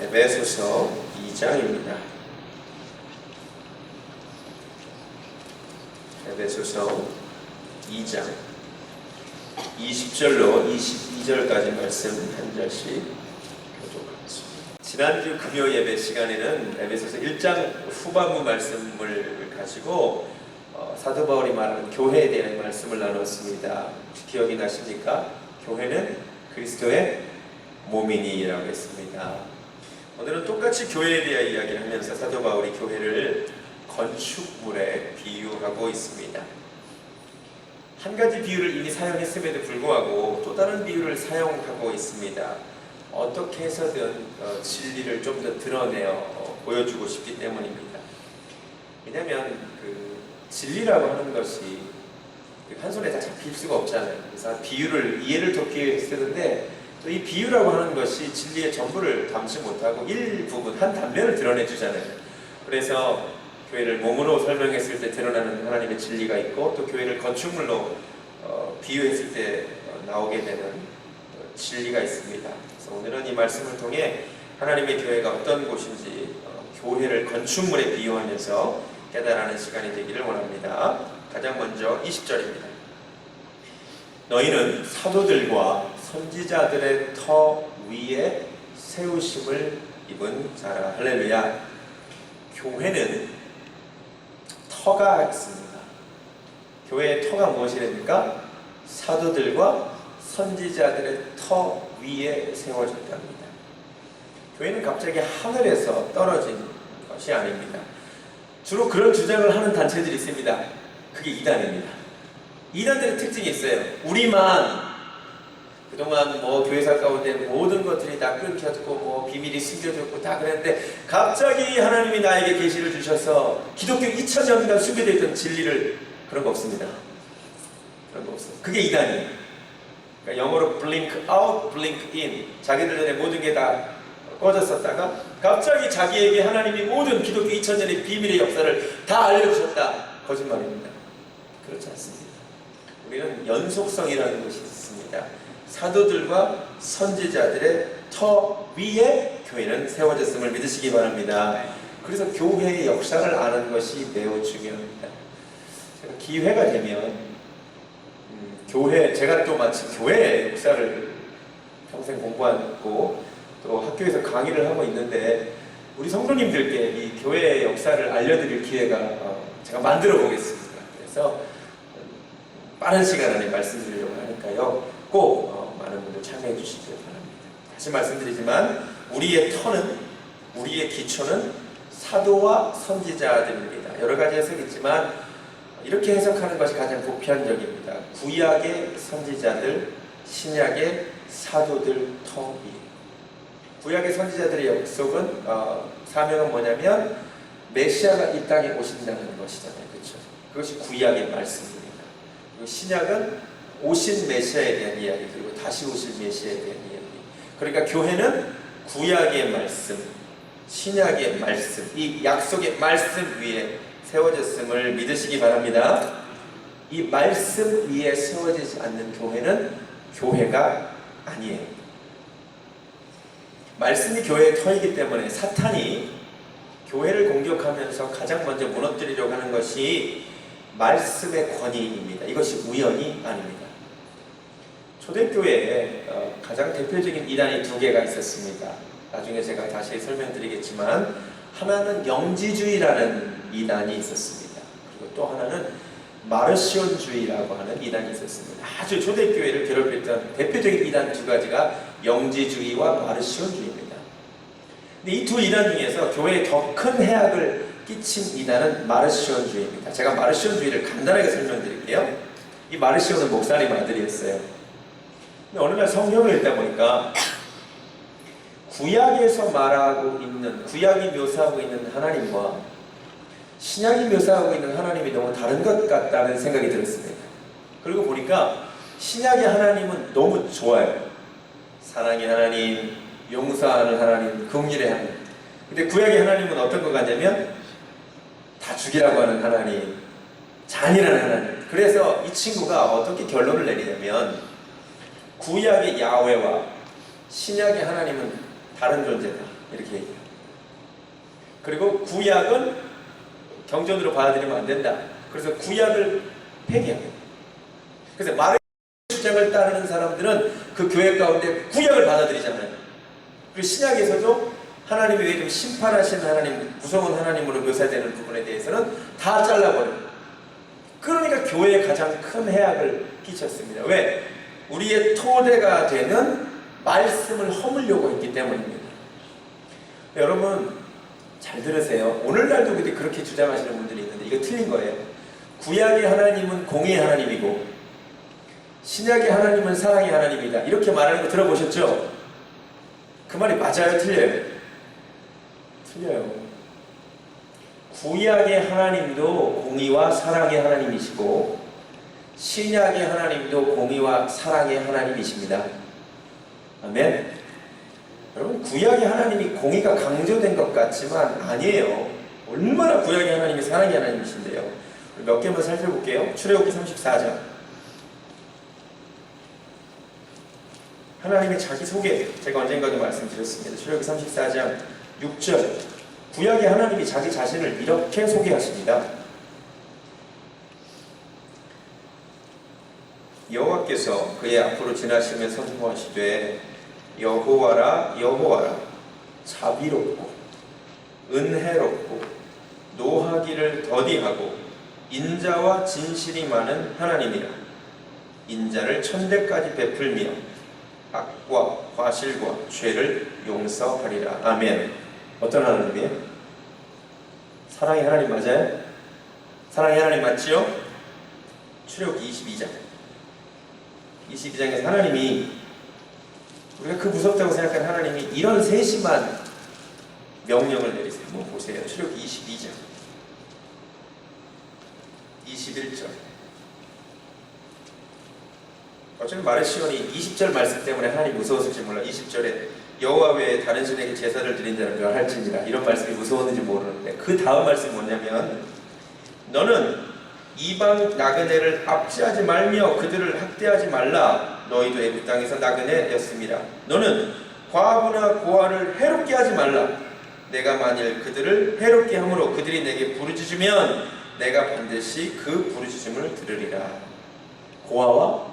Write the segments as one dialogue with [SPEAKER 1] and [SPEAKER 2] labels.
[SPEAKER 1] 에베소서 2장입니다. 에베소서 2장 20절로 22절까지 말씀 한 절씩 교독하겠습니다. 지난주 금요 예배 시간에는 에베소서 1장 후반부 말씀을 가지고 사도 바울이 말하는 교회에 대한 말씀을 나눴습니다. 기억이 나십니까? 교회는 그리스도의 몸이니라고 했습니다. 오늘은 똑같이 교회에 대한 이야기를 하면서 사도 바울이 교회를 건축물에 비유하고 있습니다. 한 가지 비유를 이미 사용했음에도 불구하고 또 다른 비유를 사용하고 있습니다. 어떻게 해서든 진리를 좀 더 드러내어 보여주고 싶기 때문입니다. 왜냐하면 진리라고 하는 것이 한 손에 다 잡힐 수가 없잖아요. 그래서 비유를 이해를 돕기 위해 쓰는데 또 이 비유라고 하는 것이 진리의 전부를 담지 못하고 일부분 한 단면을 드러내 주잖아요. 그래서 교회를 몸으로 설명했을 때 드러나는 하나님의 진리가 있고 또 교회를 건축물로 비유했을 때 나오게 되는 진리가 있습니다. 그래서 오늘은 이 말씀을 통해 하나님의 교회가 어떤 곳인지 교회를 건축물에 비유하면서 깨달아가는 시간이 되기를 원합니다. 가장 먼저 20절입니다. 너희는 사도들과 선지자들의 터 위에 세우심을 입은 자라. 할렐루야. 교회는 터가 있습니다. 교회의 터가 무엇이랍니까? 사도들과 선지자들의 터 위에 세워졌답니다. 교회는 갑자기 하늘에서 떨어진 것이 아닙니다. 주로 그런 주장을 하는 단체들이 있습니다. 그게 이단입니다. 이단들의 특징이 있어요. 우리만 그동안 교회사 가운데 모든 것들이 다 끊겨졌고 비밀이 숨겨졌고 다 그랬는데 갑자기 하나님이 나에게 계시를 주셔서 기독교 2000년간 숨겨져 있던 진리를 그런 거 없습니다. 그런 거 없어요. 그게 이단이에요. 그러니까 영어로 blink out, blink in. 자기들 전에 모든 게 다 꺼졌었다가 갑자기 자기에게 하나님이 모든 기독교 2000년의 비밀의 역사를 다 알려주셨다. 거짓말입니다. 그렇지 않습니다. 우리는 연속성이라는 것이 있습니다. 사도들과 선지자들의 터 위에 교회는 세워졌음을 믿으시기 바랍니다. 그래서 교회의 역사를 아는 것이 매우 중요합니다. 제가 기회가 되면 제가 또 마치 교회의 역사를 평생 공부하고 또 학교에서 강의를 하고 있는데 우리 성도님들께 이 교회의 역사를 알려드릴 기회가 제가 만들어 보겠습니다. 그래서 빠른 시간 안에 말씀드리려고 하니까요. 꼭 많은 분들 참여해 주시기 바랍니다. 다시 말씀드리지만 우리의 기초는 사도와 선지자들입니다. 여러 가지 해석이 있지만 이렇게 해석하는 것이 가장 보편적입니다. 구약의 선지자들, 신약의 사도들 터 위. 구약의 선지자들의 약속은 사명은 뭐냐면 메시아가 이 땅에 오신다는 것이잖아요. 그렇죠? 그것이 구약의 말씀입니다. 그리고 신약은 오신 메시아에 대한 이야기, 그리고 다시 오실 메시아에 대한 이야기. 그러니까 교회는 구약의 말씀, 신약의 말씀, 이 약속의 말씀 위에 세워졌음을 믿으시기 바랍니다. 이 말씀 위에 세워지지 않는 교회는 교회가 아니에요. 말씀이 교회의 터이기 때문에 사탄이 교회를 공격하면서 가장 먼저 무너뜨리려고 하는 것이 말씀의 권위입니다. 이것이 우연이 아닙니다. 초대교회에 가장 대표적인 이단이 두 개가 있었습니다. 나중에 제가 다시 설명드리겠지만 하나는 영지주의라는 이단이 있었습니다. 그리고 또 하나는 마르시온주의라고 하는 이단이 있었습니다. 아주 초대교회를 괴롭혔던 대표적인 이단 두 가지가 영지주의와 마르시온주의입니다. 근데 이 두 이단 중에서 교회에 더 큰 해악을 끼친 이단은 마르시온주의입니다. 제가 마르시온주의를 간단하게 설명드릴게요. 이 마르시온은 목사님 아들이었어요. 근데 어느 날 성경을 읽다 보니까 구약이 묘사하고 있는 하나님과 신약이 묘사하고 있는 하나님이 너무 다른 것 같다는 생각이 들었습니다. 그리고 보니까 신약의 하나님은 너무 좋아요. 사랑의 하나님, 용서하는 하나님, 긍휼의 하나님. 근데 구약의 하나님은 어떤 것 같냐면 다 죽이라고 하는 하나님, 잔인한 하나님. 그래서 이 친구가 어떻게 결론을 내리냐면 구약의 야훼와 신약의 하나님은 다른 존재다. 이렇게 얘기해요. 그리고 구약은 경전으로 받아들이면 안 된다. 그래서 구약을 폐기합니다. 그래서 마르 주장을 따르는 사람들은 그 교회 가운데 구약을 받아들이잖아요. 그리고 신약에서도 하나님이 왜 좀 심판하신 하나님, 무서운 하나님으로 묘사되는 부분에 대해서는 다 잘라버려요. 그러니까 교회에 가장 큰 해악을 끼쳤습니다. 왜? 우리의 토대가 되는 말씀을 허물려고 했기 때문입니다. 여러분 잘 들으세요. 오늘날도 그렇게 주장하시는 분들이 있는데 이거 틀린 거예요. 구약의 하나님은 공의의 하나님이고 신약의 하나님은 사랑의 하나님이다. 이렇게 말하는 거 들어보셨죠? 그 말이 맞아요? 틀려요? 틀려요. 구약의 하나님도 공의와 사랑의 하나님이시고 신약의 하나님도 공의와 사랑의 하나님이십니다. 아멘. 여러분 구약의 하나님이 공의가 강조된 것 같지만 아니에요. 얼마나 구약의 하나님이 사랑의 하나님이신데요. 몇 개만 살펴볼게요. 출애굽기 34장. 하나님의 자기 소개, 제가 언젠가도 말씀드렸습니다. 출애굽기 34장 6절. 구약의 하나님이 자기 자신을 이렇게 소개하십니다. 여호와께서 그의 앞으로 지나시며 선포하시되 여호와라 여호와라 자비롭고 은혜롭고 노하기를 더디하고 인자와 진실이 많은 하나님이라. 인자를 천대까지 베풀며 악과 과실과 죄를 용서하리라. 아멘. 어떤 하나님이에요? 사랑의 하나님 맞아요? 사랑의 하나님 맞지요? 출애굽기 22장 22장에서 하나님이, 우리가 그 무섭다고 생각하는 하나님이 이런 세심한 명령을 내리세요. 한번 보세요. 출애굽기 22장 21절. 어쩌면 마르시온이 20절 말씀 때문에 하나님 무서웠을지 몰라. 20절에 여호와 외에 다른 신에게 제사를 드린 자는 멸 할지니라. 이런 말씀이 무서웠는지 모르는데 그 다음 말씀이 뭐냐면 너는 이방 나그네를 압제하지 말며 그들을 학대하지 말라. 너희도 애굽 땅에서 나그네였습니다. 너는 과부나 고아를 해롭게 하지 말라. 내가 만일 그들을 해롭게 함으로 그들이 내게 부르짖으면 내가 반드시 그 부르짖음을 들으리라. 고아와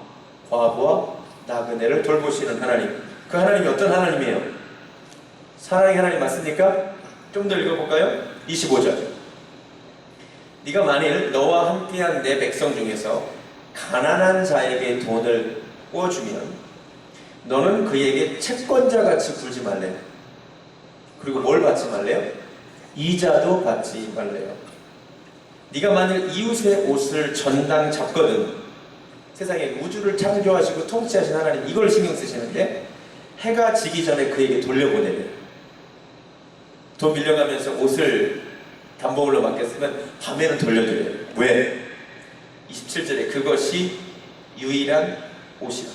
[SPEAKER 1] 과부와 나그네를 돌보시는 하나님. 그 하나님이 어떤 하나님이에요? 사랑의 하나님 맞습니까? 좀 더 읽어볼까요? 25절. 네가 만일 너와 함께한 내 백성 중에서 가난한 자에게 돈을 구워주면 너는 그에게 채권자같이 굴지 말래요. 그리고 뭘 받지 말래요? 이자도 받지 말래요. 네가 만일 이웃의 옷을 전당 잡거든. 세상에 우주를 창조하시고 통치하신 하나님 이걸 신경 쓰시는데 해가 지기 전에 그에게 돌려보내래요. 돈 밀려가면서 옷을 담보물로 맡겼으면 밤에는 돌려드려요. 왜? 27절에 그것이 유일한 옷이라.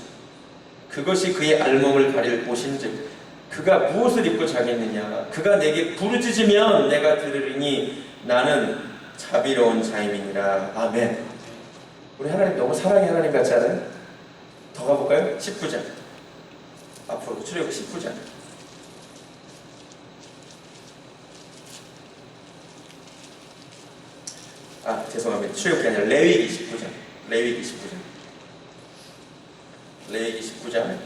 [SPEAKER 1] 그것이 그의 알몸을 가릴 옷인즉 그가 무엇을 입고 자겠느냐. 그가 내게 부르짖으면 내가 들으리니 나는 자비로운 자임이니라. 아멘. 우리 하나님 너무 사랑의 하나님 같지 않아요? 더 가볼까요? 19장. 앞으로 출애굽 19장. 죄송합니다. 출애굽이 아니라 레위기 19장. 레위기 19장. 레위기 19장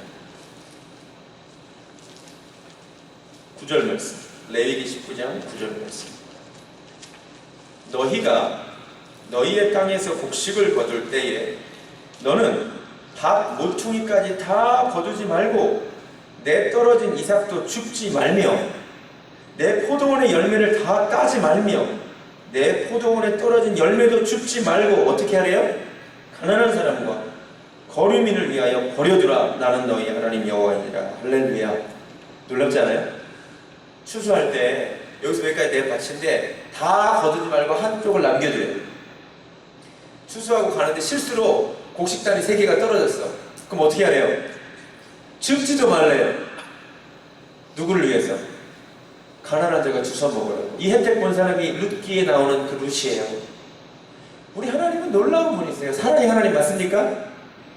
[SPEAKER 1] 9절 말씀. 레위기 19장 9절 말씀. 너희가 너희의 땅에서 곡식을 거둘 때에 너는 밭 모퉁이까지 다 거두지 말고 내 떨어진 이삭도 줍지 말며 내 포도원의 열매를 다 따지 말며 내 포도원에 떨어진 열매도 줍지 말고 어떻게 하래요? 가난한 사람과 거류민을 위하여 버려두라. 나는 너희 하나님 여호와이니라. 할렐루야. 놀랍지 않아요? 추수할 때 여기서 여기까지 내 밭인데 다 거두지 말고 한쪽을 남겨둬요. 추수하고 가는데 실수로 곡식단이 3개가 떨어졌어. 그럼 어떻게 하래요? 줍지도 말래요. 누구를 위해서? 가난한 자가 주워 먹으라고. 이 혜택 본 사람이 룻기에 나오는 그 룻이에요. 우리 하나님은 놀라운 분이세요. 사랑의 하나님 맞습니까?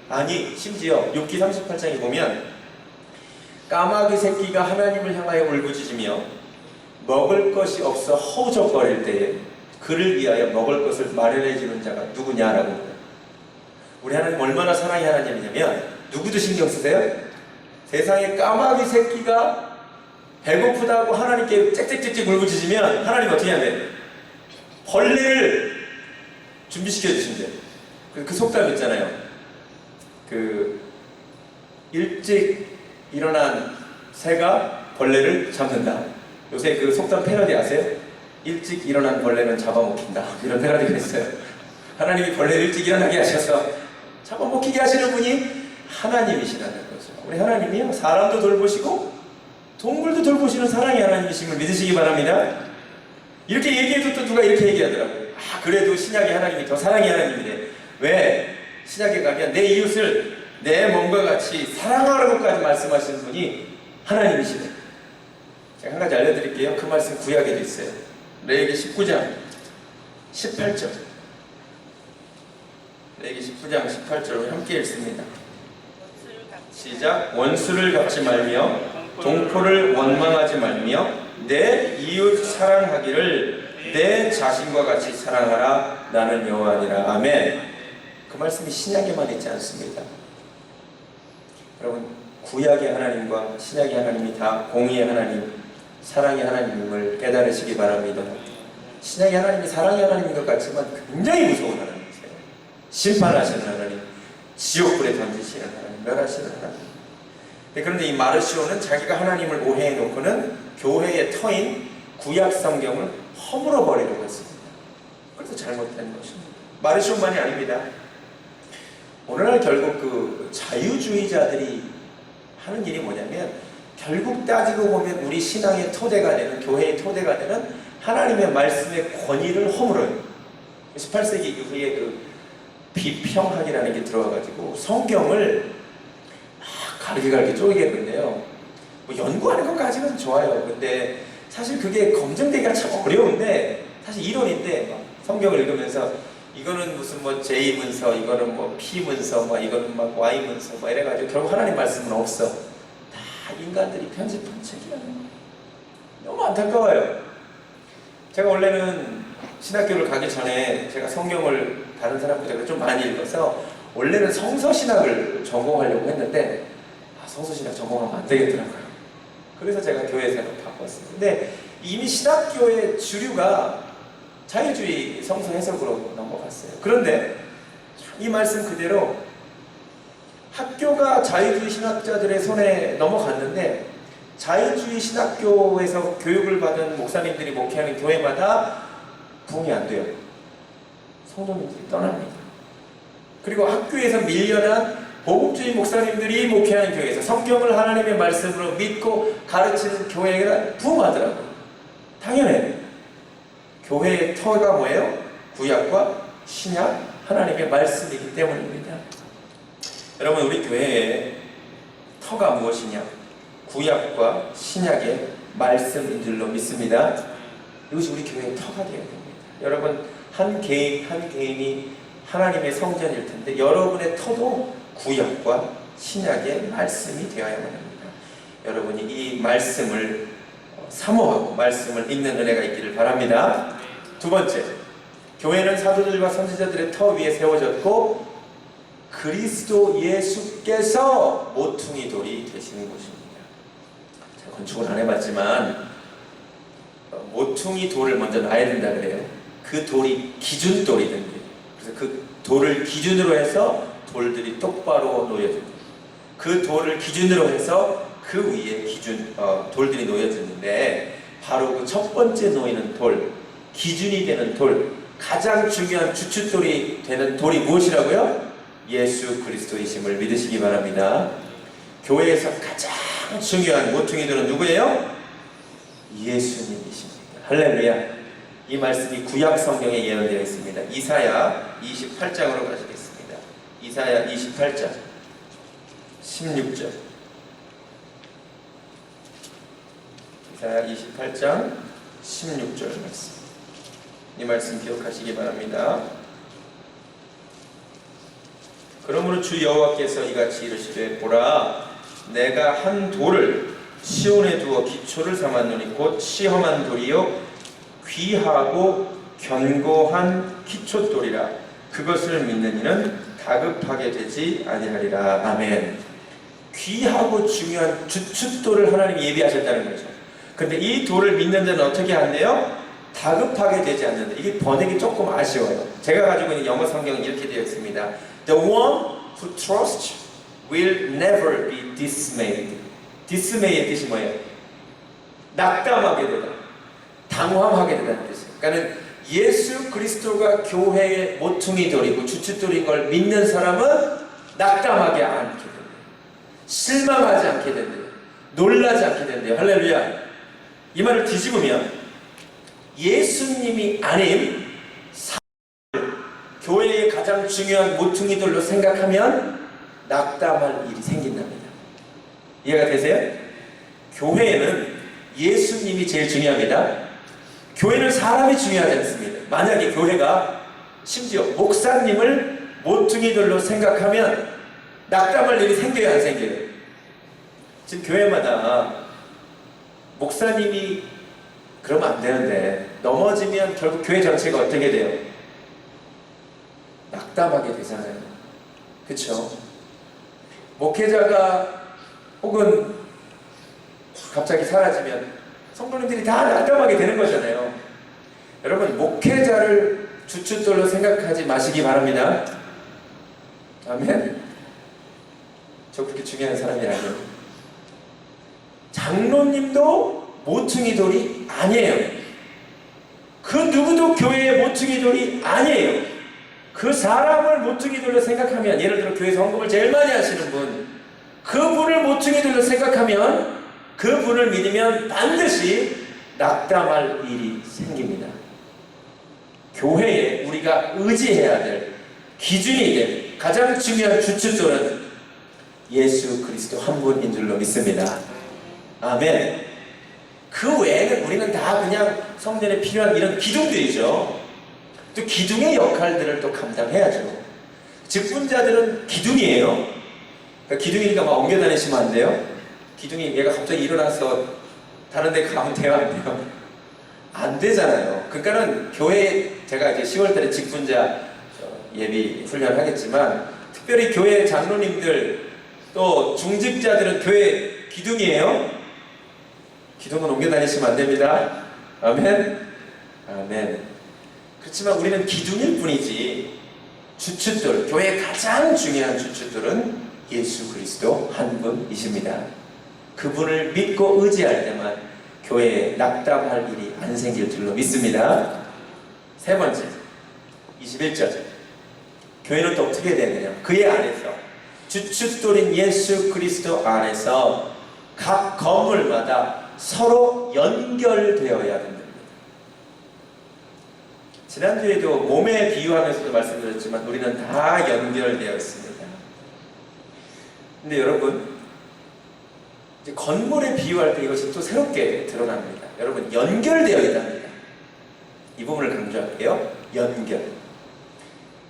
[SPEAKER 1] 아니, 심지어 욥기 38장에 보면 까마귀 새끼가 하나님을 향하여 울부짖으며 먹을 것이 없어 허우적거릴 때에 그를 위하여 먹을 것을 마련해 주는 자가 누구냐라고 물어요. 우리 하나님 얼마나 사랑의 하나님이냐면, 누구도 신경 쓰세요? 세상에 까마귀 새끼가 배고프다고 하나님께 짹짹짹짹 울부짖으면 하나님 어떻게 하면 돼요? 벌레를 준비시켜 주신대요. 그 속담 있잖아요. 일찍 일어난 새가 벌레를 잡는다. 요새 그 속담 패러디 아세요? 일찍 일어난 벌레는 잡아먹힌다. 이런 패러디가 있어요. 하나님이 벌레를 일찍 일어나게 하셔서 잡아먹히게 하시는 분이 하나님이시라는 거죠. 우리 하나님이요, 사람도 돌보시고 동물도 돌보시는 사랑의 하나님이심을 믿으시기 바랍니다. 이렇게 얘기해도 또 누가 이렇게 얘기하더라고요. 그래도 신약의 하나님이 더 사랑의 하나님이래. 왜? 신약에 가면 내 이웃을 내 몸과 같이 사랑하라고까지 말씀하시는 분이 하나님이시래. 제가 한 가지 알려드릴게요. 그 말씀 구약에도 있어요. 레위기 19장 18절. 레위기 19장 18절을 함께 읽습니다. 시작. 원수를 갚지 말며 동포를 원망하지 말며 내 이웃 사랑하기를 내 자신과 같이 사랑하라. 나는 여호와니라. 아멘. 그 말씀이 신약에만 있지 않습니다. 여러분, 구약의 하나님과 신약의 하나님이 다 공의의 하나님, 사랑의 하나님임을 깨달으시기 바랍니다. 신약의 하나님이 사랑의 하나님인 것 같지만 굉장히 무서운 하나님이세요. 심판하시는 하나님, 지옥불에 던지시는 하나님, 멸하시는 하나님. 그런데 이 마르시오는 자기가 하나님을 오해해 놓고는 교회의 터인 구약 성경을 허물어 버리려고 했습니다. 그래서 잘못된 것입니다. 마르시오만이 아닙니다. 오늘날 결국 그 자유주의자들이 하는 일이 뭐냐면, 결국 따지고 보면 우리 신앙의 토대가 되는, 교회의 토대가 되는 하나님의 말씀의 권위를 허물어요. 18세기 이후에 그 비평학이라는 게 들어와가지고 성경을 가르게 쪼개겠는데요. 뭐 연구하는 것까지는 좋아요. 근데 사실 그게 검증되기가 참 어려운데, 사실 이론인데, 막 성경을 읽으면서 이거는 무슨 뭐 J 문서, 이거는 뭐 P 문서, 뭐 이거는 막 Y 문서, 뭐 이래가지고 결국 하나님 말씀은 없어. 다 인간들이 편집한 책이야. 너무 안타까워요. 제가 원래는 신학교를 가기 전에 제가 성경을 다른 사람보다 좀 많이 읽어서 원래는 성서신학을 전공하려고 했는데, 성서신학 전공하면 안 되겠더라고요. 그래서 제가 교회생활을 바꿨어요. 근데 이미 신학교의 주류가 자유주의 성서 해석으로 넘어갔어요. 그런데 이 말씀 그대로 학교가 자유주의 신학자들의 손에 넘어갔는데, 자유주의 신학교에서 교육을 받은 목사님들이 목회하는 교회마다 부흥이 안 돼요. 성도님들이 떠납니다. 그리고 학교에서 밀려난 복음주의 목사님들이 목회하는 교회에서 성경을 하나님의 말씀으로 믿고 가르치는 교회가 부흥하더라고요. 당연해요. 교회의 터가 뭐예요? 구약과 신약, 하나님의 말씀이기 때문입니다. 여러분, 우리 교회의 터가 무엇이냐? 구약과 신약의 말씀인 줄로 믿습니다. 이것이 우리 교회의 터가 되어야 됩니다. 여러분, 한 개인 한 개인이 하나님의 성전일 텐데, 여러분의 터도 구약과 신약의 말씀이 되어야만 합니다. 여러분이 이 말씀을 사모하고 말씀을 읽는 은혜가 있기를 바랍니다. 두 번째, 교회는 사도들과 선지자들의 터 위에 세워졌고 그리스도 예수께서 모퉁이 돌이 되시는 곳입니다. 제가 건축을 안 해봤지만 모퉁이 돌을 먼저 놔야 된다 그래요. 그 돌이 기준돌이 된대요. 그래서 그 돌을 기준으로 해서 돌들이 똑바로 놓여집니다. 그 돌을 기준으로 해서 그 위에 돌들이 놓여지는데, 바로 그 첫 번째 놓이는 돌, 기준이 되는 돌, 가장 중요한 주춧돌이 되는 돌이 무엇이라고요? 예수 그리스도이심을 믿으시기 바랍니다. 교회에서 가장 중요한 모퉁이들은 누구예요? 예수님이십니다. 할렐루야. 이 말씀이 구약 성경에 예언되어 있습니다. 이사야 28장으로 가시겠습니다. 이사야 28장 16절. 이사야 28장 16절 말씀. 이 말씀 기억하시기 바랍니다. 그러므로 주 여호와께서 이같이 이르시되, 보라, 내가 한 돌을 시온에 두어 기초를 삼았노니 곧 시험한 돌이요 귀하고 견고한 기초돌이라. 그것을 믿는 이는 다급하게 되지 아니하리라. 아멘. 귀하고 중요한 주춧돌을 하나님이 예비하셨다는 거죠. 근데 이 돌을 믿는 자는 어떻게 한대요? 다급하게 되지 않는다. 이게 번역이 조금 아쉬워요. 제가 가지고 있는 영어 성경은 이렇게 되어 있습니다. The one who trusts will never be dismayed. dismay의 뜻이 뭐예요? 낙담하게 되다, 당황하게 된다는 뜻이에요. 그러니까 예수 그리스도가 교회의 모퉁이 돌이고 주춧돌인 걸 믿는 사람은 낙담하지 않게 된대요. 실망하지 않게 된대요. 놀라지 않게 된대요. 할렐루야. 이 말을 뒤집으면 예수님이 아닌 교회의 가장 중요한 모퉁이돌로 생각하면 낙담할 일이 생긴답니다. 이해가 되세요? 교회에는 예수님이 제일 중요합니다. 교회는 사람이 중요하지 않습니다. 만약에 교회가 심지어 목사님을 모퉁이돌로 생각하면 낙담할 일이 생겨요, 안 생겨요? 지금 교회마다 목사님이 그러면 안 되는데 넘어지면 결국 교회 전체가 어떻게 돼요? 낙담하게 되잖아요. 그쵸? 목회자가 혹은 갑자기 사라지면 성도님들이 다 낙담하게 되는 거잖아요. 여러분, 목회자를 주춧돌로 생각하지 마시기 바랍니다. 아멘. 저 그렇게 중요한 사람이 아니에요. 장로님도 모퉁이돌이 아니에요. 그 누구도 교회의 모퉁이돌이 아니에요. 그 사람을 모퉁이돌로 생각하면, 예를 들어 교회에서 헌금을 제일 많이 하시는 분, 그분을 모퉁이돌로 생각하면, 그분을 믿으면 반드시 낙담할 일이 생깁니다. 교회에 우리가 의지해야 될, 기준이 될 가장 중요한 주춧돌은 예수 그리스도 한 분인 줄로 믿습니다. 아멘. 그 외에는 우리는 다 그냥 성전에 필요한 이런 기둥들이죠. 또 기둥의 역할들을 또 감당해야죠. 직분자들은 기둥이에요. 그러니까 기둥이니까 막 옮겨 다니시면 안 돼요. 기둥이 얘가 갑자기 일어나서 다른 데 가면 돼요, 안 돼요? 안 되잖아요. 그러니까는 교회, 제가 이제 10월달에 직분자 예비 훈련하겠지만 특별히 교회 장로님들 또 중직자들은 교회 기둥이에요. 기둥은 옮겨 다니시면 안 됩니다. 아멘. 아멘. 그렇지만 우리는 기둥일 뿐이지 주춧돌, 교회의 가장 중요한 주춧돌은 예수 그리스도 한 분이십니다. 그분을 믿고 의지할 때만 교회에 낙담할 일이 안 생길 줄로 믿습니다. 세 번째, 21절. 교회는 또 어떻게 되느냐? 그의 안에서, 주춧돌인 예수 그리스도 안에서 각 건물마다 서로 연결되어야 된답니다. 지난주에도 몸에 비유하면서도 말씀드렸지만 우리는 다 연결되어 있습니다. 근데 여러분, 이제 건물에 비유할 때 이것이 또 새롭게 드러납니다. 여러분, 연결되어 있답니다. 이 부분을 강조할게요. 연결.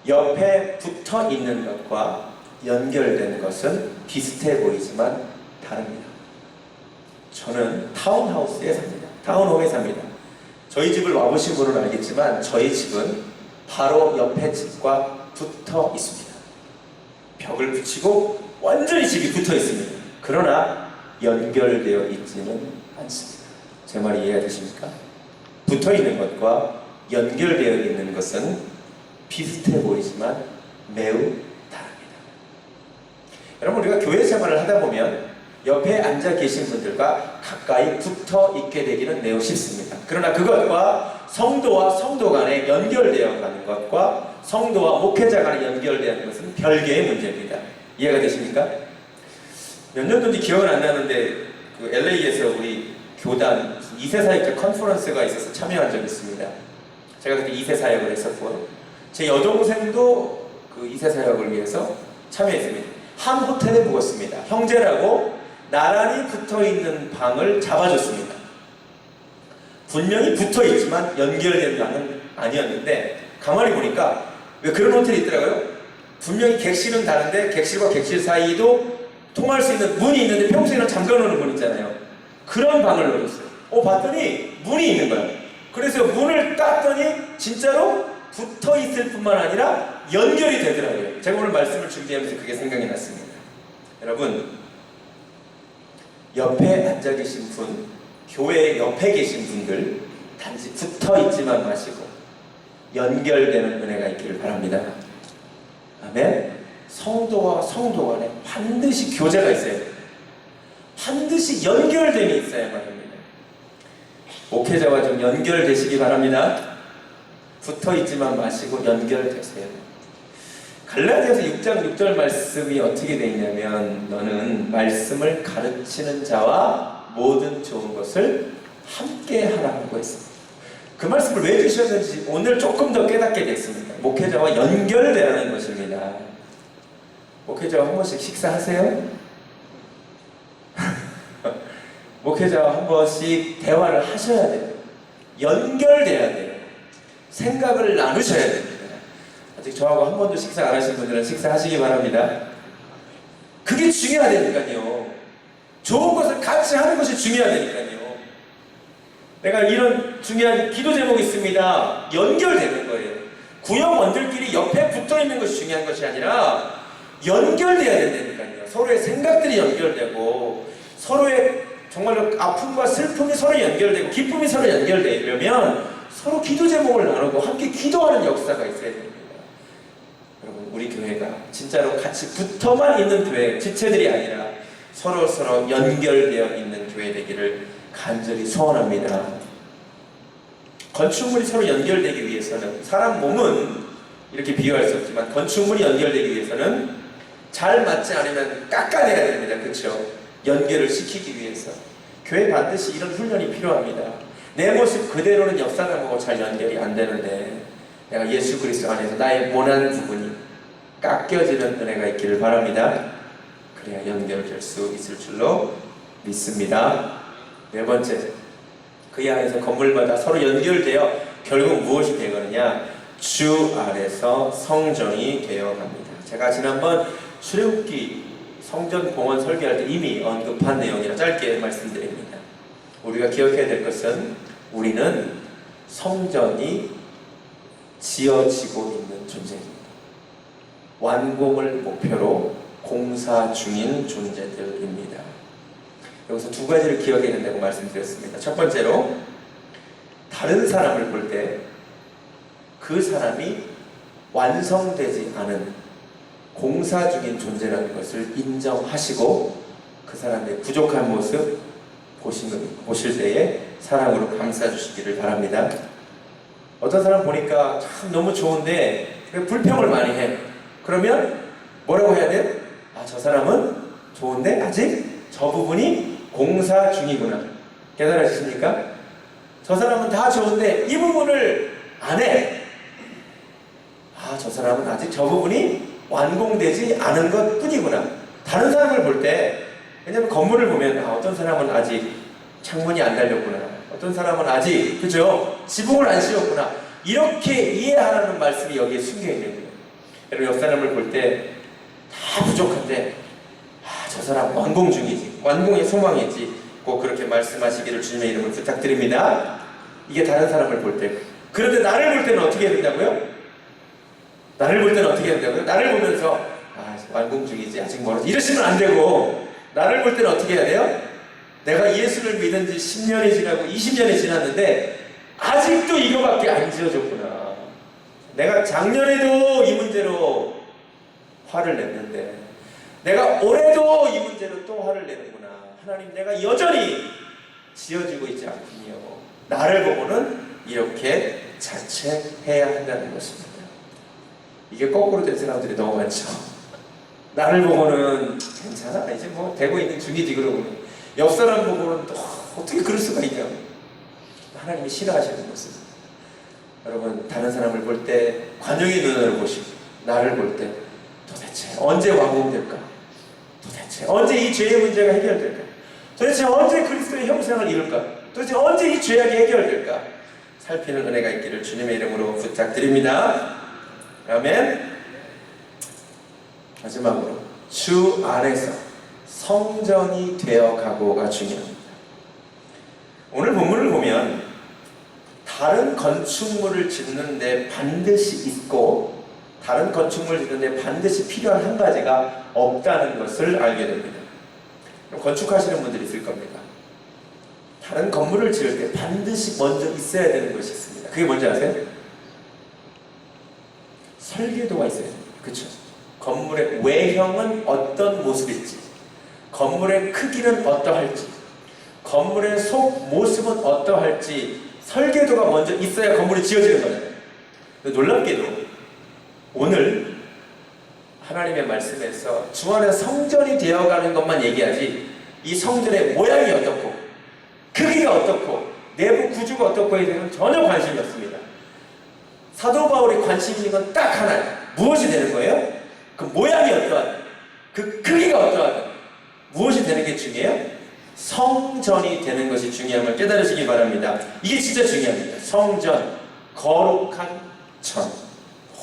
[SPEAKER 1] 옆에 붙어 있는 것과 연결된 것은 비슷해 보이지만 다릅니다. 저는 타운하우스에 삽니다. 타운홈에 삽니다. 저희 집을 와보신 분은 알겠지만 저희 집은 바로 옆에 집과 붙어 있습니다. 벽을 붙이고 완전히 집이 붙어 있습니다. 그러나 연결되어 있지는 않습니다. 제 말이 이해가 되십니까? 붙어 있는 것과 연결되어 있는 것은 비슷해 보이지만 매우 다릅니다. 여러분, 우리가 교회 생활을 하다 보면 옆에 앉아 계신 분들과 가까이 붙어 있게 되기는 매우 쉽습니다. 그러나 그것과 성도와 성도 간에 연결되어 가는 것과 성도와 목회자 간에 연결되는 것은 별개의 문제입니다. 이해가 되십니까? 몇 년도인지 기억은 안 나는데 그 LA에서 우리 교단 2세 사역자 컨퍼런스가 있어서 참여한 적이 있습니다. 제가 그때 2세 사역을 했었고요. 제 여동생도 그 2세 사역을 위해서 참여했습니다. 한 호텔에 묵었습니다. 형제라고 나란히 붙어있는 방을 잡아줬습니다. 분명히 붙어있지만 연결된 방은 아니었는데 가만히 보니까 왜 그런 호텔이 있더라고요? 분명히 객실은 다른데 객실과 객실 사이도 통할 수 있는 문이 있는데 평소에는 잠가놓는 문 있잖아요. 그런 방을 넣었어요. 봤더니 문이 있는 거야. 그래서 문을 땄더니 진짜로 붙어 있을 뿐만 아니라 연결이 되더라고요. 제가 오늘 말씀을 준비하면서 그게 생각이 났습니다. 여러분, 옆에 앉아 계신 분, 교회 옆에 계신 분들 단지 붙어 있지만 마시고 연결되는 은혜가 있기를 바랍니다. 아멘. 성도와 성도 간에 반드시 교제가 있어야 돼요. 반드시 연결됨이 있어야만 합니다. 목회자와 좀 연결되시기 바랍니다. 붙어있지만 마시고 연결되세요. 갈라디아서 6장 6절 말씀이 어떻게 되어 있냐면, 너는 말씀을 가르치는 자와 모든 좋은 것을 함께 하라고 했습니다. 그 말씀을 왜 주셨는지 오늘 조금 더 깨닫게 됐습니다. 목회자와 연결되라는 것입니다. 목회자와 한 번씩 식사하세요? 목회자와 한 번씩 대화를 하셔야 돼요. 연결돼야 돼요. 생각을 나누셔야 됩니다. 아직 저하고 한 번도 식사 안 하신 분들은 식사하시기 바랍니다. 그게 중요하다니까요. 좋은 것을 같이 하는 것이 중요하다니까요. 내가 이런 중요한 기도 제목이 있습니다. 연결되는 거예요. 구역원들끼리 옆에 붙어있는 것이 중요한 것이 아니라 연결돼야 된다니까요. 서로의 생각들이 연결되고, 서로의 정말로 아픔과 슬픔이 서로 연결되고, 기쁨이 서로 연결되려면 서로 기도 제목을 나누고 함께 기도하는 역사가 있어야 됩니다. 여러분, 우리 교회가 진짜로 같이 붙어만 있는 교회, 지체들이 아니라 서로 연결되어 있는 교회 되기를 간절히 소원합니다. 건축물이 서로 연결되기 위해서는, 사람 몸은 이렇게 비유할 수 없지만 건축물이 연결되기 위해서는 잘 맞지 않으면 깎아내야 됩니다. 그렇죠? 연결을 시키기 위해서 교회 반드시 이런 훈련이 필요합니다. 내 모습 그대로는 옆 사람하고 잘 연결이 안 되는데 내가 예수 그리스도 안에서 나의 모난 부분이 깎여지는 은혜가 있기를 바랍니다. 그래야 연결될 수 있을 줄로 믿습니다. 네 번째, 그 안에서 건물마다 서로 연결되어 결국 무엇이 되거느냐? 주 안에서 성전이 되어갑니다. 제가 지난번 출애굽기 성전 공원 설교할 때 이미 언급한 내용이라 짧게 말씀드립니다. 우리가 기억해야 될 것은, 우리는 성전이 지어지고 있는 존재입니다. 완공을 목표로 공사 중인 존재들입니다. 여기서 두 가지를 기억해야 된다고 말씀드렸습니다. 첫 번째로, 다른 사람을 볼 때 그 사람이 완성되지 않은 공사 중인 존재라는 것을 인정하시고 그 사람의 부족한 모습 보실 때에 사랑으로 감싸주시기를 바랍니다. 어떤 사람 보니까 참 너무 좋은데 불평을 많이 해. 그러면 뭐라고 해야 돼? 저 사람은 좋은데 아직 저 부분이 공사 중이구나. 깨달으십니까? 저 사람은 다 좋은데 이 부분을 안 해. 저 사람은 아직 저 부분이 완공되지 않은 것 뿐이구나. 다른 사람을 볼 때, 왜냐면 건물을 보면 어떤 사람은 아직 창문이 안 달렸구나, 어떤 사람은 아직 그죠? 지붕을 안 씌웠구나, 이렇게 이해하라는 말씀이 여기에 숨겨있는 거예요. 여러분, 옆 사람을 볼 때 다 부족한데 저 사람 완공 중이지, 완공의 소망이지, 꼭 그렇게 말씀하시기를 주님의 이름으로 부탁드립니다. 이게 다른 사람을 볼 때. 그런데 나를 볼 때는 어떻게 해야 된다고요? 나를 볼 때는 어떻게 해야 된다고요? 나를 보면서 완공 중이지, 아직 멀었지, 이러시면 안 되고, 나를 볼 때는 어떻게 해야 돼요? 내가 예수를 믿은 지 10년이 지나고 20년이 지났는데 아직도 이거밖에 안 지어졌구나. 내가 작년에도 이 문제로 화를 냈는데 내가 올해도 이 문제로 또 화를 내는구나. 하나님, 내가 여전히 지어지고 있지 않군요. 나를 보고는 이렇게 자책해야 한다는 것입니다. 이게 거꾸로 된 사람들이 너무 많죠. 나를 보고는 괜찮아, 이제 뭐 되고 있는 중이지 그러고는, 옆 사람 보고는 또 어떻게 그럴 수가 있냐. 하나님이 싫어하시는 것은, 여러분, 다른 사람을 볼 때 관용의 눈으로 보시고, 나를 볼 때 도대체 언제 완공될까? 도대체 언제 이 죄의 문제가 해결될까? 도대체 언제 그리스도의 형상을 이룰까? 도대체 언제 이 죄악이 해결될까? 살피는 은혜가 있기를 주님의 이름으로 부탁드립니다. 아멘. 마지막으로, 주 안에서 성전이 되어가고가 중요합니다. 오늘 본문을 보면 다른 건축물을 짓는데 반드시 있고 다른 건축물을 짓는데 반드시 필요한 한 가지가 없다는 것을 알게 됩니다. 건축하시는 분들이 있을 겁니다. 다른 건물을 지을 때 반드시 먼저 있어야 되는 것이 있습니다. 그게 뭔지 아세요? 설계도가 있어야 됩니다. 그렇죠? 건물의 외형은 어떤 모습일지, 건물의 크기는 어떠할지, 건물의 속 모습은 어떠할지 설계도가 먼저 있어야 건물이 지어지는 거잖아요. 놀랍게도 오늘 하나님의 말씀에서 주 안에 성전이 되어가는 것만 얘기하지 이 성전의 모양이 어떻고 크기가 어떻고 내부 구조가 어떻고에 대해서는 전혀 관심이 없습니다. 사도 바울이 관심 있는 건 딱 하나예요. 무엇이 되는 거예요? 그 모양이 어떠하든 그 크기가 어떠하든 무엇이 되는 게 중요해요? 성전이 되는 것이 중요함을 깨달으시기 바랍니다. 이게 진짜 중요합니다. 성전, 거룩한 전,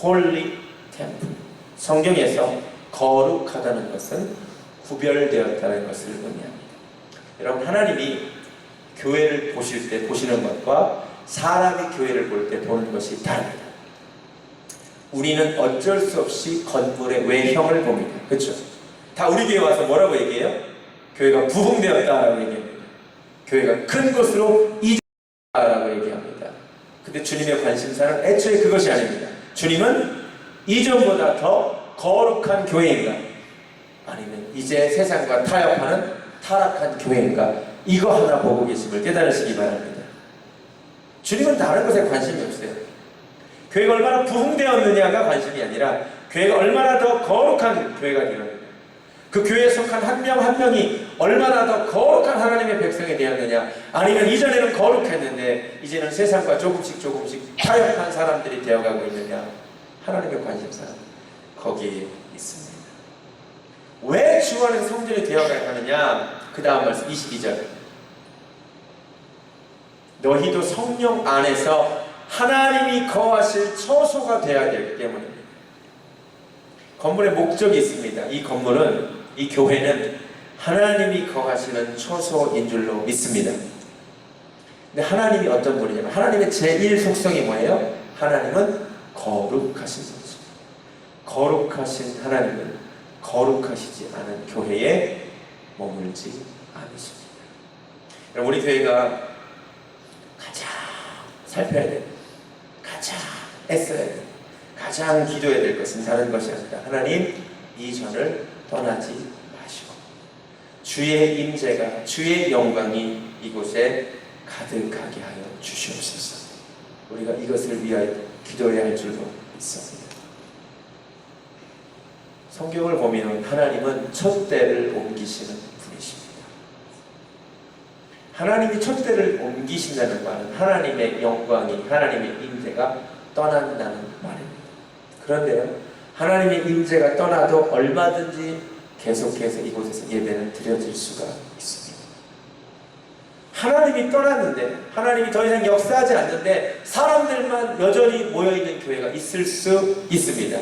[SPEAKER 1] 홀리 템플. 성경에서 거룩하다는 것은 구별되었다는 것을 의미합니다. 여러분, 하나님이 교회를 보실 때 보시는 것과 사람이 교회를 볼 때 보는 것이 다릅니다. 우리는 어쩔 수 없이 건물의 외형을 봅니다. 그렇죠? 다 우리 교회 와서 뭐라고 얘기해요? 교회가 부흥되었다라고 얘기합니다. 교회가 큰 곳으로 이전했다라고 얘기합니다. 근데 주님의 관심사는 애초에 그것이 아닙니다. 주님은 이전보다 더 거룩한 교회인가? 아니면 이제 세상과 타협하는 타락한 교회인가? 이거 하나 보고 계심을 깨달으시기 바랍니다. 주님은 다른 것에 관심이 없어요. 교회가 얼마나 부흥되었느냐가 관심이 아니라 교회가 얼마나 더 거룩한 교회가 되었느냐, 그 교회에 속한 한 명 한 명이 얼마나 더 거룩한 하나님의 백성이 되었느냐, 아니면 이전에는 거룩했는데 이제는 세상과 조금씩 타협한 사람들이 되어가고 있느냐, 하나님의 관심사는 거기에 있습니다. 왜 주 안에서 성전이 되어가야 하느냐? 그 다음 말씀 22절, 너희도 성령 안에서 하나님이 거하실 처소가 되어야 되기 때문입니다. 건물의 목적이 있습니다. 이 건물은, 이 교회는 하나님이 거하시는 처소인 줄로 믿습니다. 근데 하나님이 어떤 분이냐면 하나님의 제1 속성이 뭐예요? 하나님은 거룩하신 분이십니다. 거룩하신 하나님은 거룩하시지 않은 교회에 머물지 않으십니다. 여러분, 우리 교회가 가장 살펴야 됩니다. 가장 애써야 됩니다. 가장 기도해야 될 것은 다른 것이 아니라 하나님, 이 전을 떠나지 마시고 주의 임재가, 주의 영광이 이곳에 가득하게 하여 주시옵소서. 우리가 이것을 위하여 기도해야 할 줄로 믿습니다. 성경을 보면 하나님은 촛대를 옮기시는 분이십니다. 하나님이 촛대를 옮기신다는 말은 하나님의 영광이, 하나님의 임재가 떠난다는 말입니다. 그런데요, 하나님의 임재가 떠나도 얼마든지 계속해서 이곳에서 예배는 드려질 수가 있습니다. 하나님이 떠났는데, 하나님이 더 이상 역사하지 않는데 사람들만 여전히 모여있는 교회가 있을 수 있습니다.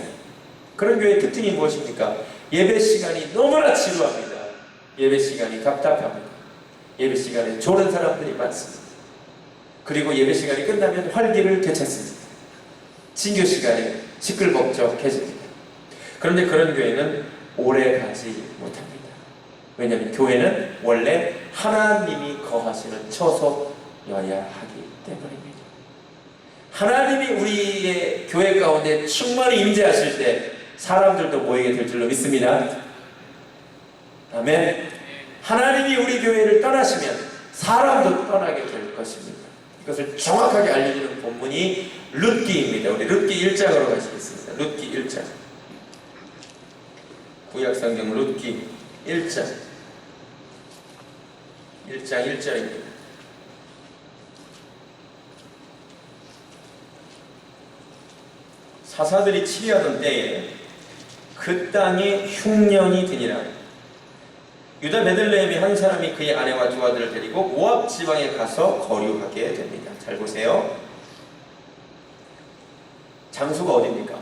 [SPEAKER 1] 그런 교회의 특징이 무엇입니까? 예배 시간이 너무나 지루합니다. 예배 시간이 답답합니다. 예배 시간에 조는 사람들이 많습니다. 그리고 예배 시간이 끝나면 활기를 되찾습니다. 진교 시간에 시끌벅적해집니다. 그런데 그런 교회는 오래 가지 못합니다. 왜냐하면 교회는 원래 하나님이 거하시는 처소여야 하기 때문입니다. 하나님이 우리의 교회 가운데 충만히 임재하실 때 사람들도 모이게 될 줄로 믿습니다. 아멘. 하나님이 우리 교회를 떠나시면 사람도 떠나게 될 것입니다. 이것을 정확하게 알려주는 본문이 룻기입니다. 우리 룻기 1장으로 가시겠습니다. 룻기 1장. 구약성경 룻기 1장. 1장 1절입니다. 사사들이 치리하던 때에 그 땅에 흉년이 드니라. 유다 베들레헴의 한 사람이 그의 아내와 두 아들을 데리고 모압 지방에 가서 거류하게 됩니다. 잘 보세요. 장소가 어디입니까?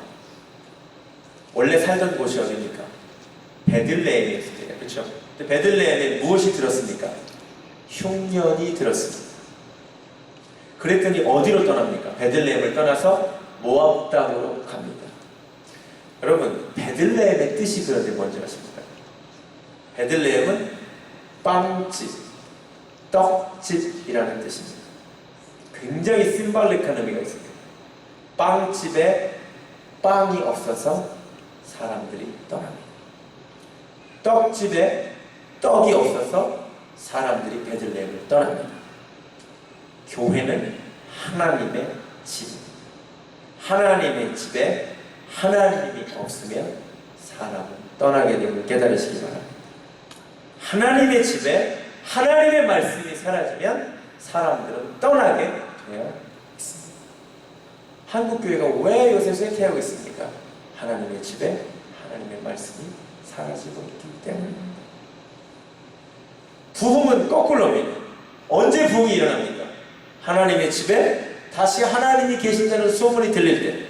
[SPEAKER 1] 원래 살던 곳이 어디입니까? 베들레헴이었습니다. 그렇죠? 베들레헴에 무엇이 들었습니까? 흉년이 들었습니다. 그랬더니 어디로 떠납니까? 베들레헴을 떠나서 모압 땅으로 갑니다. 여러분, 베들레헴의 뜻이 그런데 뭔지 아십니까? 베들레헴은 빵집, 떡집이라는 뜻입니다. 굉장히 심발릭한 의미가 있습니다. 빵집에 빵이 없어서 사람들이 떠납니다. 떡집에 떡이 없어서 사람들이 베들레헴을 떠납니다. 교회는 하나님의 집입니다. 하나님의 집에 하나님이 없으면 사람은 떠나게 됨을 깨달으시기 바랍니다. 하나님의 집에 하나님의 말씀이 사라지면 사람들은 떠나게 되어 있습니다. 한국교회가 왜 요새 쇠퇴하고 있습니까? 하나님의 집에 하나님의 말씀이 사라지고 있기 때문입니다. 부흥은 거꾸로입니다. 언제 부흥이 일어납니까? 하나님의 집에 다시 하나님이 계신다는 소문이 들릴 때,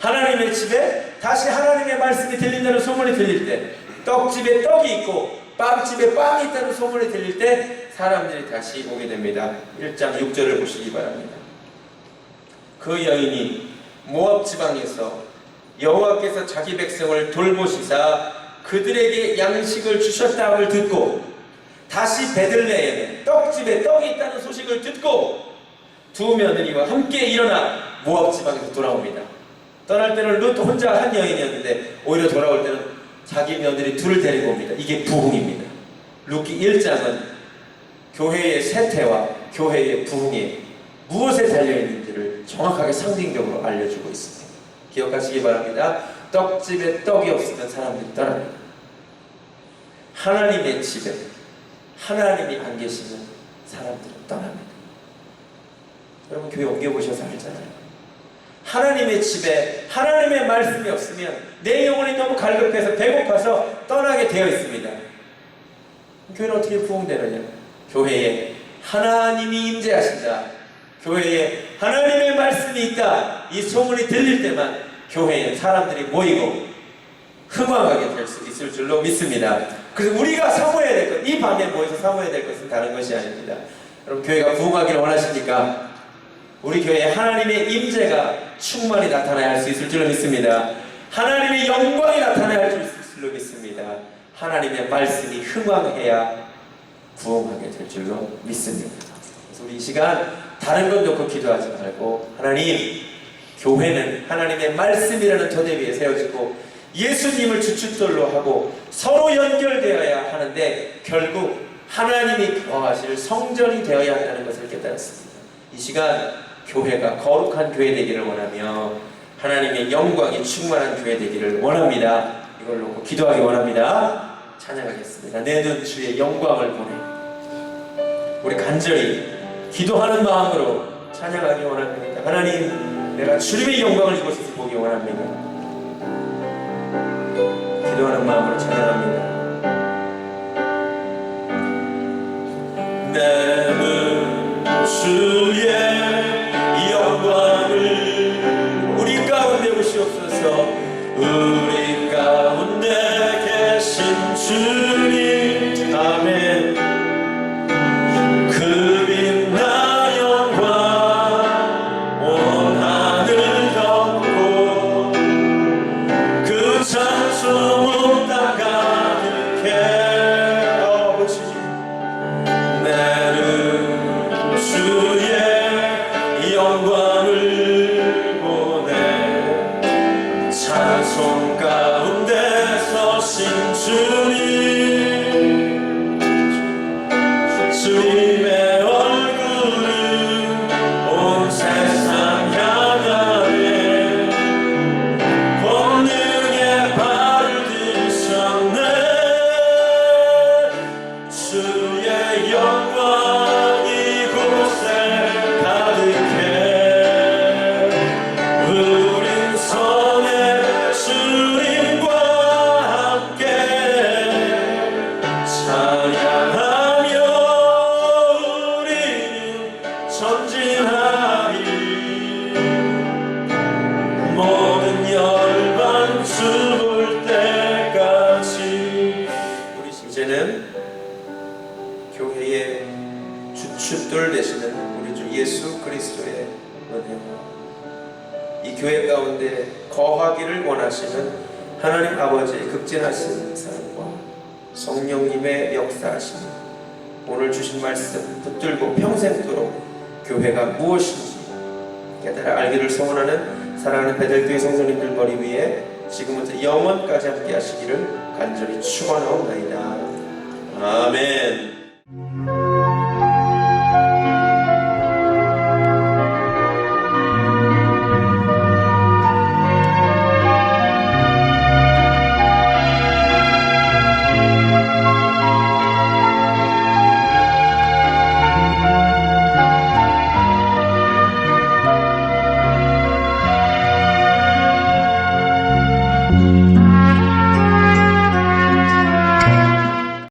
[SPEAKER 1] 하나님의 집에 다시 하나님의 말씀이 들린다는 소문이 들릴 때, 떡집에 떡이 있고 빵집에 빵이 있다는 소문이 들릴 때 사람들이 다시 오게 됩니다. 1장 6절을 보시기 바랍니다. 그 여인이 모압 지방에서 여호와께서 자기 백성을 돌보시사 그들에게 양식을 주셨다함을 듣고 다시 베들레헴에 떡집에 떡이 있다는 소식을 듣고 두 며느리와 함께 일어나 모압 지방에서 돌아옵니다. 떠날 때는 룻 혼자 한 여인이었는데 오히려 돌아올 때는 자기 며느리 둘을 데리고 옵니다. 이게 부흥입니다. 룻기 1장은 교회의 쇠퇴와 교회의 부흥이 무엇에 달려있는지를 정확하게 상징적으로 알려주고 있습니다. 기억하시기 바랍니다. 떡집에 떡이 없으면 사람들이 떠납니다. 하나님의 집에 하나님이 안 계시면 사람들은 떠납니다. 여러분 교회 옮겨보셔서 알잖아요. 하나님의 집에 하나님의 말씀이 없으면 내 영혼이 너무 갈급해서 배고파서 떠나게 되어 있습니다. 교회는 어떻게 부흥되느냐? 교회에 하나님이 임재하신다, 교회에 하나님의 말씀이 있다, 이 소문이 들릴 때만 교회에 사람들이 모이고 흥왕하게 될 수 있을 줄로 믿습니다. 그래서 우리가 사모해야 될 것, 이 밤에 모여서 사모해야 될 것은 다른 것이 아닙니다. 여러분 교회가 부흥하기를 원하십니까? 우리 교회에 하나님의 임재가 충만히 나타나야 할 수 있을 줄로 믿습니다. 하나님의 영광이 나타나야 할 수 있을 줄로 믿습니다. 하나님의 말씀이 흥왕해야 부흥하게 될 줄로 믿습니다. 그래서 우리 이 시간 다른 것 놓고 기도하지 말고, 하나님, 교회는 하나님의 말씀이라는 토대 위에 세워지고 예수님을 주춧돌로 하고 서로 연결되어야 하는데 결국 하나님이 거하실 성전이 되어야 한다는 것을 깨달았습니다. 이 시간 교회가 거룩한 교회 되기를 원하며 하나님의 영광이 충만한 교회 되기를 원합니다. 이걸 놓고 기도하기 원합니다. 찬양하겠습니다. 내 눈 주의 영광을 보내. 우리 간절히 기도하는 마음으로 찬양하기 원합니다. 하나님, 내가 주님의 영광을 이곳에서 보기 원합니다. 기도하는 마음으로 찬양합니다. 내 눈 주의 영광을 우리 가운데 오시옵소서. 우리 가운데 계신 주님, 아멘. 그 빛나 영광 온 하늘 덮고 그 찬송 온 땅 가득해. 아버지, 내는 주의 영광을 보내. 찬송 가운데 서신 주님, 주님의 얼굴은 온 세상 향하네. 권능의 발을 드셨네. 주의 영광 이곳에 가득해. 우린 성의 주님과 함께 찬양하며 우리는 전진하리. 모든 열방 주 볼 때까지. 우리 이제는 그리스도의 은혜와 이 교회 가운데 거하기를 원하시는 하나님 아버지의 극진하신 사랑과 성령님의 역사하심이 오늘 주신 말씀 붙들고 평생도록 교회가 무엇인지 깨달아 알기를 소원하는 사랑하는 베델교회 성도님들 머리 위에 지금부터 영원까지 함께 하시기를 간절히 축원하옵나이다. 아멘.